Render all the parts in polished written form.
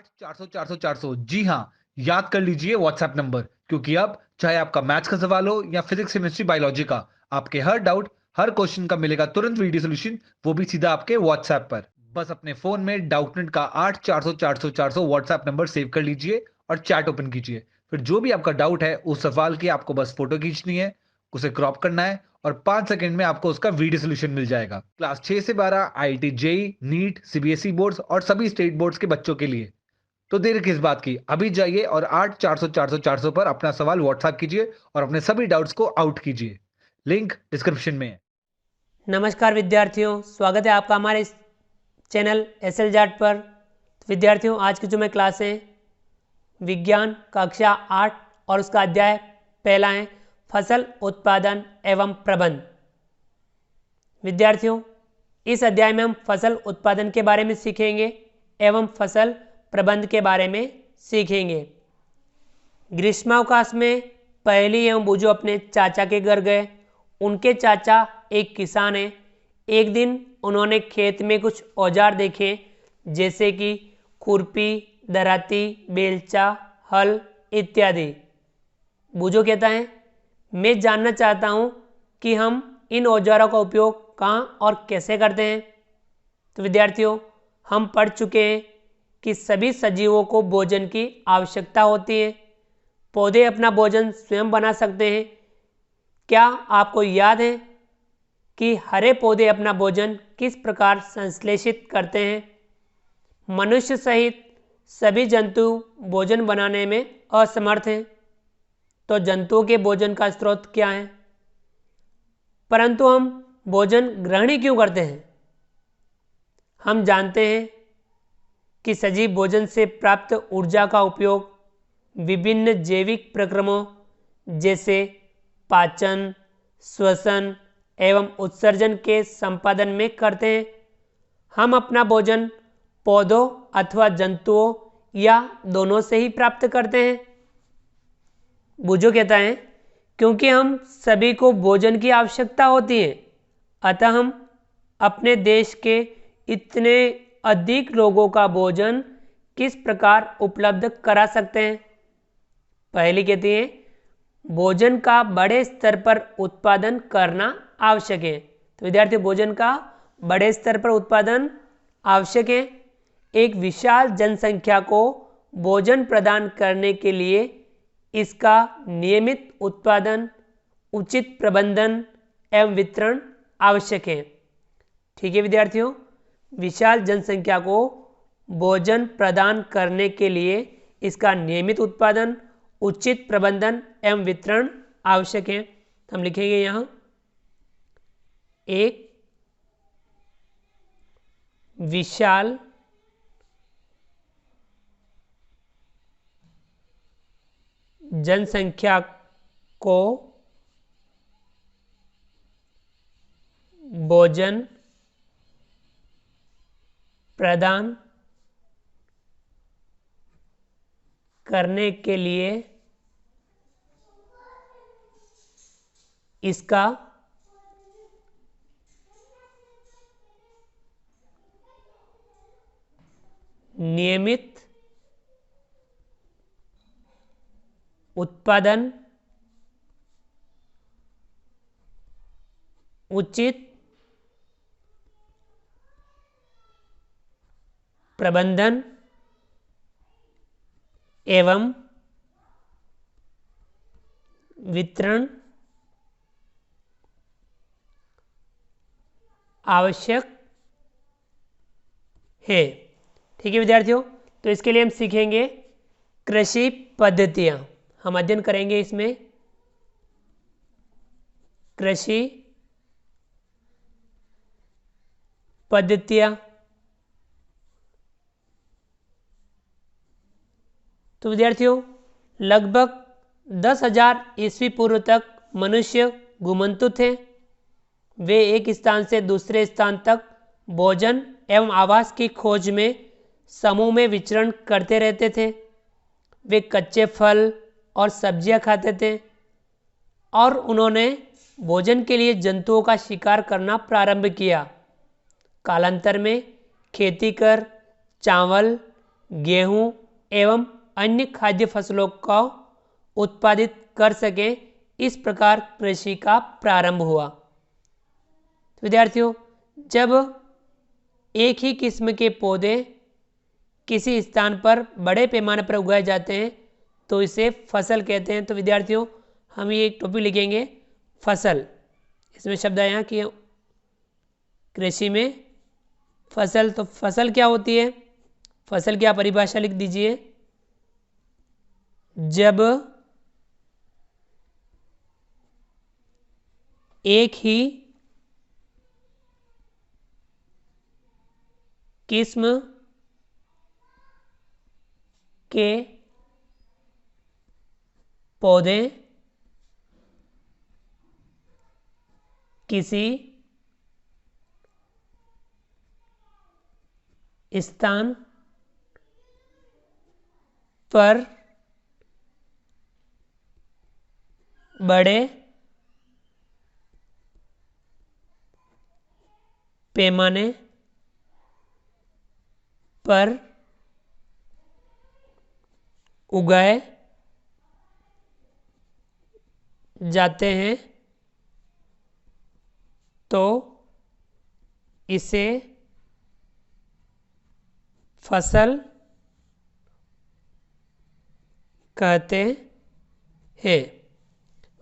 8 400 400 400। जी हाँ, याद कर लीजिए व्हाट्सएप नंबर, क्योंकि अब चाहे आपका मैथ्स का सवाल हो या फिजिक्स केमिस्ट्री बायोलॉजी का, आपके हर डाउट, हर क्वेश्चन का मिलेगा तुरंत वीडियो सोल्यूशन, वो भी सीधा आपके व्हाट्सएप पर। बस अपने फोन में डाउटनेट का 8 400 400 400 व्हाट्सएप नंबर सेव कर लीजिए और चैट ओपन कीजिए। फिर जो भी आपका डाउट है उस सवाल की आपको बस फोटो खींचनी है, उसे क्रॉप करना है और 5 सेकंड में आपको उसका वीडियो सॉल्यूशन मिल जाएगा। क्लास 6 से 12 IIT JEE, NEET, CBSE boards और सभी स्टेट बोर्ड्स के बच्चों के लिए। तो देर किस बात की, अभी जाइए और 8 400 400 400 पर अपना सवाल व्हाट्सएप कीजिए और अपने सभी डाउट्स को आउट कीजिए। लिंक डिस्क्रिप्शन में है। नमस्कार विद्यार्थियों, स्वागत है आपका हमारे इस चैनल एसएल जाट पर। तो विद्यार्थियों, आज की जो मैं क्लास है विज्ञान कक्षा 8 और उसका अध्याय पहला है फसल उत्पादन एवं प्रबंध। विद्यार्थियों, इस अध्याय में हम फसल उत्पादन के बारे में सीखेंगे एवं फसल प्रबंध के बारे में सीखेंगे। ग्रीष्मावकाश में पहली एवं बूझो अपने चाचा के घर गए। उनके चाचा एक किसान हैं। एक दिन उन्होंने खेत में कुछ औजार देखे, जैसे कि खुरपी, दराती, बेलचा, हल इत्यादि। बूझो कहता है, मैं जानना चाहता हूँ कि हम इन औजारों का उपयोग कहाँ और कैसे करते हैं। तो विद्यार्थियों, हम पढ़ चुके हैं कि सभी सजीवों को भोजन की आवश्यकता होती है। पौधे अपना भोजन स्वयं बना सकते हैं। क्या आपको याद है कि हरे पौधे अपना भोजन किस प्रकार संश्लेषित करते हैं? मनुष्य सहित सभी जंतु भोजन बनाने में असमर्थ हैं। तो जंतुओं के भोजन का स्रोत क्या है? परंतु हम भोजन ग्रहण ही क्यों करते हैं? हम जानते हैं कि सजीव भोजन से प्राप्त ऊर्जा का उपयोग विभिन्न जैविक प्रक्रमों जैसे पाचन, श्वसन एवं उत्सर्जन के संपादन में करते हैं। हम अपना भोजन पौधों अथवा जंतुओं या दोनों से ही प्राप्त करते हैं। बूझो कहता है, क्योंकि हम सभी को भोजन की आवश्यकता होती है, अतः हम अपने देश के इतने अधिक लोगों का भोजन किस प्रकार उपलब्ध करा सकते हैं। पहली कहती है, भोजन का बड़े स्तर पर उत्पादन करना आवश्यक है। तो विद्यार्थी, भोजन का बड़े स्तर पर उत्पादन आवश्यक है। एक विशाल जनसंख्या को भोजन प्रदान करने के लिए इसका नियमित उत्पादन, उचित प्रबंधन एवं वितरण आवश्यक है। ठीक है विद्यार्थियों, विशाल जनसंख्या को भोजन प्रदान करने के लिए इसका नियमित उत्पादन, उचित प्रबंधन एवं वितरण आवश्यक है। हम लिखेंगे यहाँ एक विशाल जनसंख्या को भोजन प्रदान करने के लिए इसका नियमित उत्पादन, उचित प्रबंधन एवं वितरण आवश्यक है। ठीक है विद्यार्थियों, तो इसके लिए हम सीखेंगे कृषि पद्धतियाँ। हम अध्ययन करेंगे इसमें कृषि पद्धतियाँ। तो विद्यार्थियों, लगभग 10,000 ईस्वी पूर्व तक मनुष्य घुमंतु थे। वे एक स्थान से दूसरे स्थान तक भोजन एवं आवास की खोज में समूह में विचरण करते रहते थे। वे कच्चे फल और सब्जियां खाते थे और उन्होंने भोजन के लिए जंतुओं का शिकार करना प्रारंभ किया। कालांतर में खेती कर चावल, गेहूं एवं अन्य खाद्य फसलों को उत्पादित कर सकें, इस प्रकार कृषि का प्रारंभ हुआ। विद्यार्थियों, जब एक ही किस्म के पौधे किसी स्थान पर बड़े पैमाने पर उगाए जाते हैं तो इसे फसल कहते हैं। तो विद्यार्थियों, हम ये एक टॉपिक लिखेंगे फसल। इसमें शब्द आया कि कृषि में फसल। तो फसल क्या होती है? फसल की आप परिभाषा लिख दीजिए। जब एक ही किस्म के पौधे किसी स्थान पर बड़े पैमाने पर उगाए जाते हैं तो इसे फसल कहते हैं।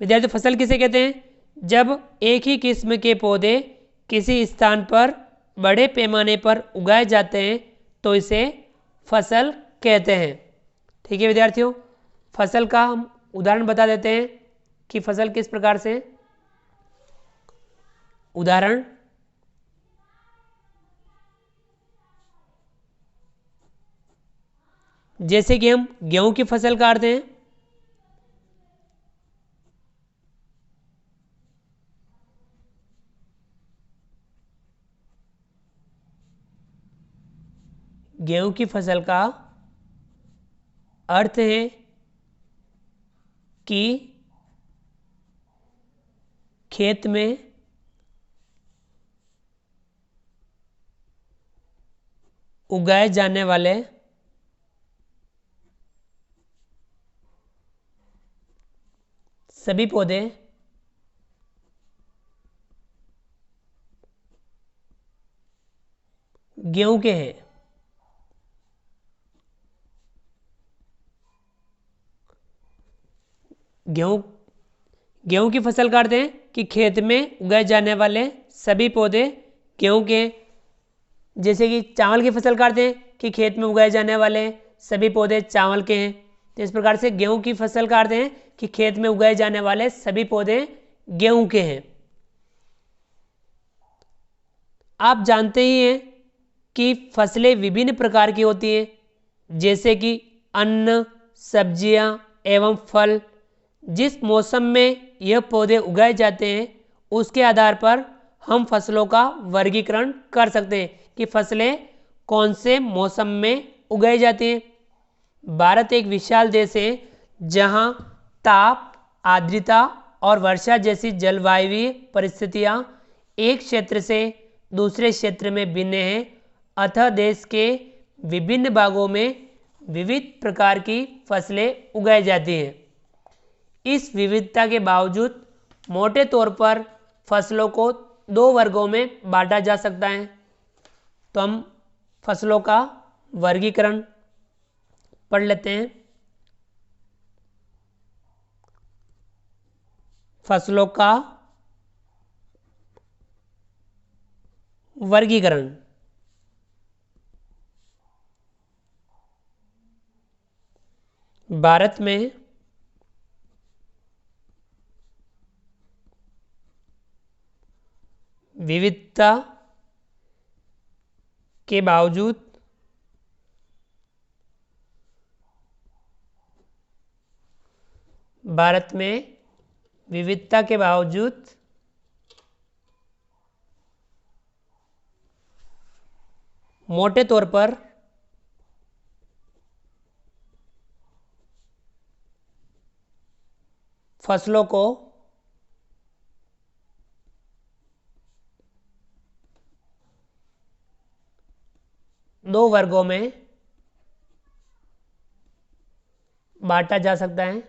विद्यार्थी, फसल किसे कहते हैं? जब एक ही किस्म के पौधे किसी स्थान पर बड़े पैमाने पर उगाए जाते हैं तो इसे फसल कहते हैं। ठीक है विद्यार्थियों, फसल का हम उदाहरण बता देते हैं कि फसल किस प्रकार से। उदाहरण, जैसे कि हम गेहूं की फसल काटते हैं। गेहूं की फसल का अर्थ है कि खेत में उगाए जाने वाले सभी पौधे गेहूं के हैं। गेहूं की फसल काटते हैं कि खेत में उगाए जाने वाले सभी पौधे गेहूं के। जैसे कि चावल की फसल काटते हैं कि खेत में उगाए जाने वाले सभी पौधे चावल के हैं। तो इस प्रकार से गेहूं की फसल काटते हैं कि खेत में उगाए जाने वाले सभी पौधे गेहूं के हैं। आप जानते ही हैं कि फसलें विभिन्न प्रकार की होती हैं, जैसे कि अन्न, सब्जियां एवं फल। जिस मौसम में यह पौधे उगाए जाते हैं उसके आधार पर हम फसलों का वर्गीकरण कर सकते हैं कि फसलें कौन से मौसम में उगाई जाती हैं। भारत एक विशाल देश है जहां ताप, आर्द्रता और वर्षा जैसी जलवायु परिस्थितियां एक क्षेत्र से दूसरे क्षेत्र में भिन्न हैं। अतः देश के विभिन्न भागों में विविध प्रकार की फसलें उगाई जाती हैं। इस विविधता के बावजूद मोटे तौर पर फसलों को दो वर्गों में बांटा जा सकता है। तो हम फसलों का वर्गीकरण पढ़ लेते हैं। फसलों का वर्गीकरण। भारत में विविधता के बावजूद मोटे तौर पर फसलों को दो वर्गों में बांटा जा सकता है।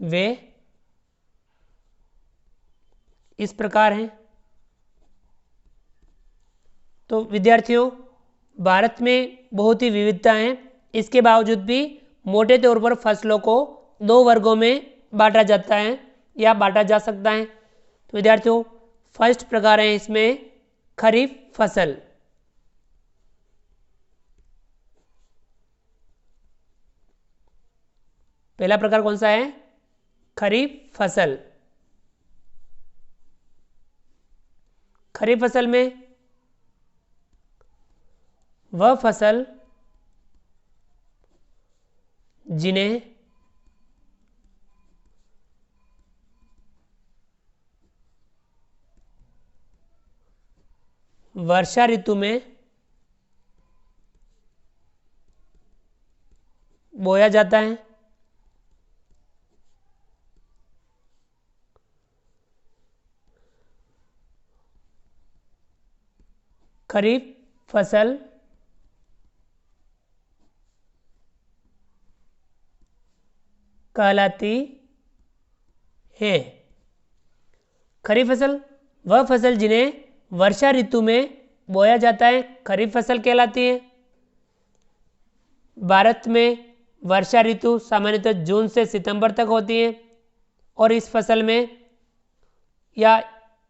वे इस प्रकार हैं। तो विद्यार्थियों, भारत में बहुत ही विविधता है, इसके बावजूद भी मोटे तौर पर फसलों को दो वर्गों में बांटा जाता है या बांटा जा सकता है। तो विद्यार्थियों, फर्स्ट प्रकार है इसमें खरीफ फसल। पहला प्रकार कौन सा है? खरीफ फसल। खरीफ फसल में वह फसल जिन्हें वर्षा ऋतु में बोया जाता है। खरीफ फसल कहलाती है। खरीफ फसल वह फसल जिन्हें वर्षा ऋतु में बोया जाता है, खरीफ फसल कहलाती है। भारत में वर्षा ऋतु सामान्यतः जून से सितंबर तक होती है और इस फसल में या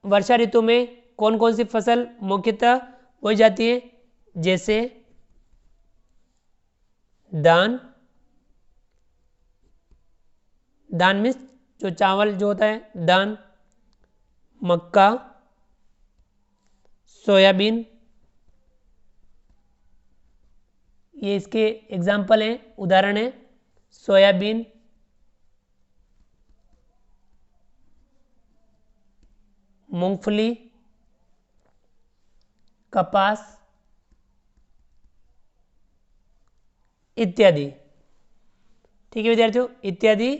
वर्षा ऋतु में कौन कौन सी फसल मुख्यतः बोई जाती है? जैसे धान, धान मीन्स जो चावल जो होता है धान, मक्का, सोयाबीन, ये इसके एग्जाम्पल हैं, उदाहरण है। सोयाबीन, मूंगफली, कपास इत्यादि। ठीक है विद्यार्थियों, इत्यादि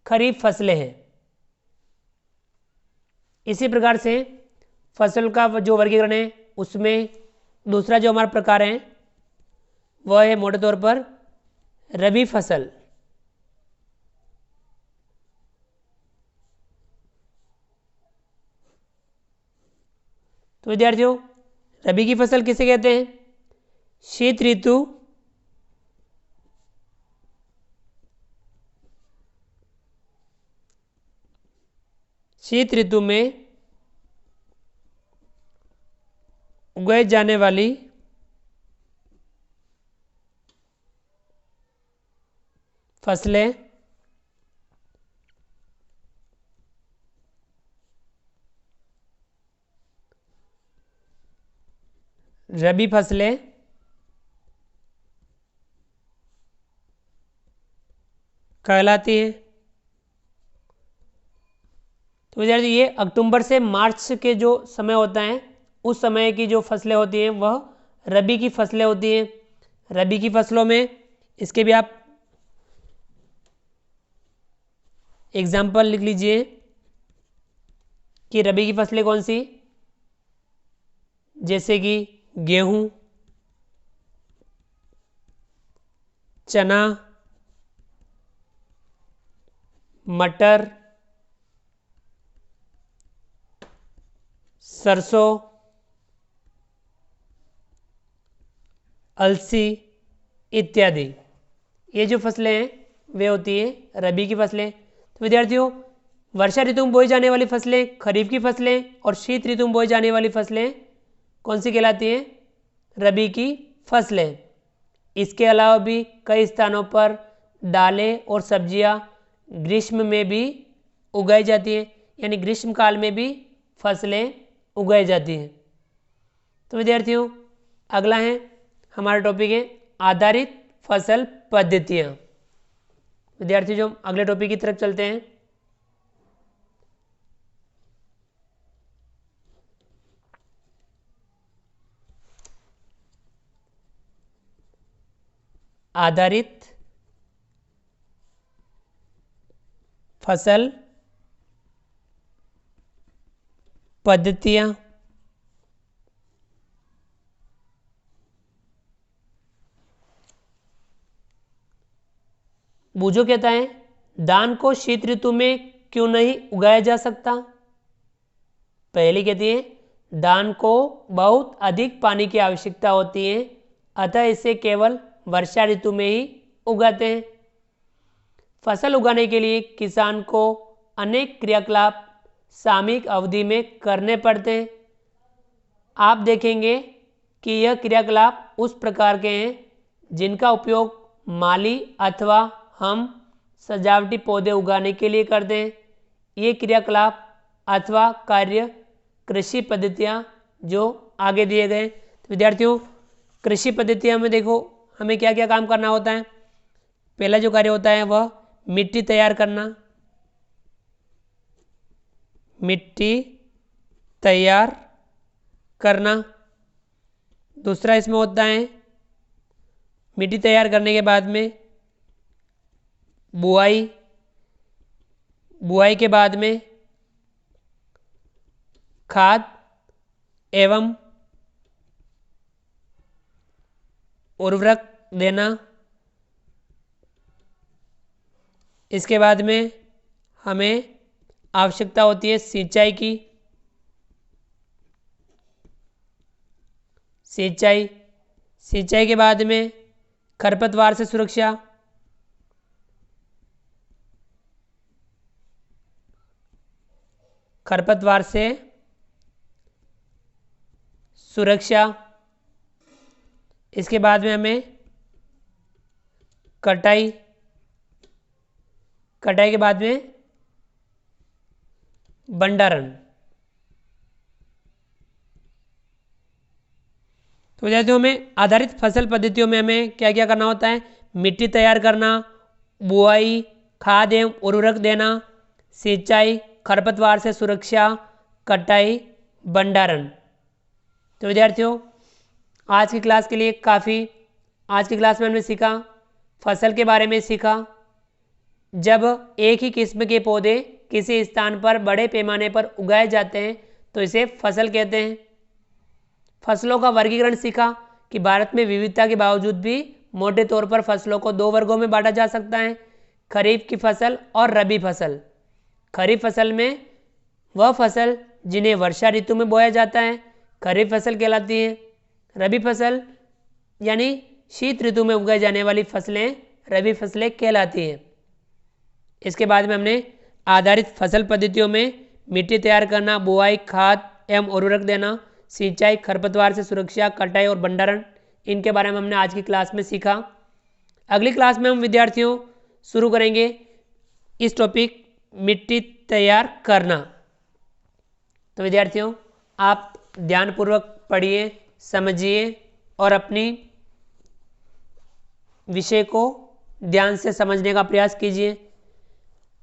खरीफ फसलें हैं। इसी प्रकार से फसल का जो वर्गीकरण है उसमें दूसरा जो हमारा प्रकार है वह है मोटे तौर पर रबी फसल। तो विद्यार्थियों, रबी की फसल किसे कहते हैं? शीत ऋतु शीत ऋतु में उगाई जाने वाली फसलें रबी फसलें कहलाती हैं। तो विद्यार्थी, ये अक्टूबर से मार्च के जो समय होता है उस समय की जो फसलें होती हैं वह रबी की फसलें होती हैं। रबी की फसलों में इसके भी आप एग्जाम्पल लिख लीजिए कि रबी की फसलें कौन सी, जैसे कि गेहूं, चना, मटर, सरसों, अलसी इत्यादि। ये जो फसलें हैं वे होती हैं रबी की फसलें। तो विद्यार्थियों, वर्षा ऋतु में बोई जाने वाली फसलें खरीफ की फसलें और शीत ऋतु में बोई जाने वाली फसलें कौन सी कहलाती हैं? रबी की फसलें। इसके अलावा भी कई स्थानों पर दालें और सब्जियां ग्रीष्म में भी उगाई जाती हैं, यानी ग्रीष्म काल में भी फसलें उगाई जाती हैं। तो विद्यार्थियों, अगला है हमारा टॉपिक है आधारित फसल पद्धतियाँ। विद्यार्थी, जो अगले टॉपिक की तरफ चलते हैं। आधारित फसल पद्धतियाँ। बूझो कहता है धान को शीत ऋतु में क्यों नहीं उगाया जा सकता। पहली कहती है धान को बहुत अधिक पानी की आवश्यकता होती है, अतः इसे केवल वर्षा ऋतु में ही उगाते हैं। फसल उगाने के लिए किसान को अनेक क्रियाकलाप सामयिक अवधि में करने पड़ते हैं। आप देखेंगे कि यह क्रियाकलाप उस प्रकार के हैं जिनका उपयोग माली अथवा हम सजावटी पौधे उगाने के लिए करते हैं। ये क्रियाकलाप अथवा कार्य कृषि पद्धतियाँ जो आगे दिए गए। तो विद्यार्थियों कृषि पद्धतियाँ में देखो हमें क्या क्या काम करना होता है। पहला जो कार्य होता है वह मिट्टी तैयार करना, मिट्टी तैयार करना। दूसरा इसमें होता है मिट्टी तैयार करने के बाद में बुआई, बुआई के बाद में खाद एवं उर्वरक देना। इसके बाद में हमें आवश्यकता होती है सिंचाई की। सिंचाई के बाद में खरपतवार से सुरक्षा, खरपतवार से सुरक्षा। इसके बाद में हमें कटाई, कटाई के बाद में भंडारण। तो विद्यार्थियों में आधारित फसल पद्धतियों में हमें क्या क्या करना होता है। मिट्टी तैयार करना, बुआई, खाद एवं उर्वरक देना, सिंचाई, खरपतवार से सुरक्षा, कटाई, भंडारण। तो विद्यार्थियों आज की क्लास के लिए काफ़ी। आज की क्लास में हमने सीखा फसल के बारे में सीखा। जब एक ही किस्म के पौधे किसी स्थान पर बड़े पैमाने पर उगाए जाते हैं तो इसे फसल कहते हैं। फसलों का वर्गीकरण सीखा कि भारत में विविधता के बावजूद भी मोटे तौर पर फसलों को दो वर्गों में बांटा जा सकता है, खरीफ की फसल और रबी फसल। खरीफ फसल में वह फसल जिन्हें वर्षा ऋतु में बोया जाता है खरीफ फसल कहलाती है। रबी फसल यानी शीत ऋतु में उगाई जाने वाली फसलें रबी फसलें कहलाती हैं। इसके बाद में हमने आधारित फसल पद्धतियों में मिट्टी तैयार करना, बुआई, खाद एवं उर्वरक देना, सिंचाई, खरपतवार से सुरक्षा, कटाई और भंडारण, इनके बारे में हमने आज की क्लास में सीखा। अगली क्लास में हम विद्यार्थियों शुरू करेंगे इस टॉपिक मिट्टी तैयार करना। तो विद्यार्थियों आप ध्यानपूर्वक पढ़िए, समझिए और अपनी विषय को ध्यान से समझने का प्रयास कीजिए।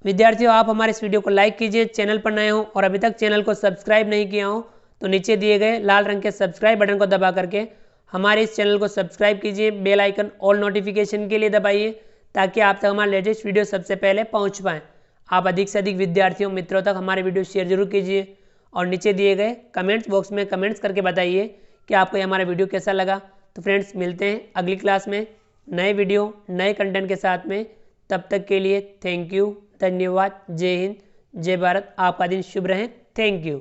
विद्यार्थियों आप हमारे इस वीडियो को लाइक कीजिए, चैनल पर नए हो और अभी तक चैनल को सब्सक्राइब नहीं किया हो तो नीचे दिए गए लाल रंग के सब्सक्राइब बटन को दबा करके हमारे इस चैनल को सब्सक्राइब कीजिए। बेल आइकन ऑल नोटिफिकेशन के लिए दबाइए ताकि आप तक हमारा लेटेस्ट वीडियो सबसे पहले पहुंच पाएँ। आप अधिक से अधिक विद्यार्थियों मित्रों तक हमारे वीडियो शेयर जरूर कीजिए और नीचे दिए गए कमेंट्स बॉक्स में कमेंट्स करके बताइए कि आपको ये हमारा वीडियो कैसा लगा। तो फ्रेंड्स मिलते हैं अगली क्लास में नए वीडियो नए कंटेंट के साथ में। तब तक के लिए थैंक यू, धन्यवाद, जय हिंद, जय भारत। आपका दिन शुभ रहे। Thank you.